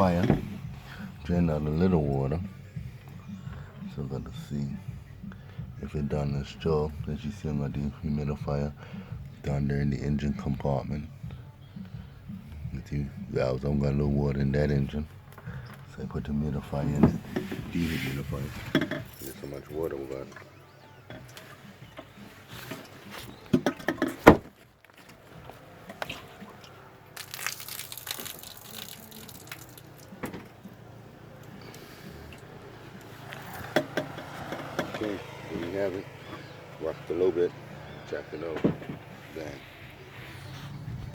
dehumidifier. Drain out a little water. So let's see if it done its job. As you see on my dehumidifier down there in the engine compartment. The two valves. I've got a little water in that engine. So I put the humidifier in it. Dehumidifier. Get so much water we got. Okay, there you have it. Rocked a little bit, jacked it up. Bang.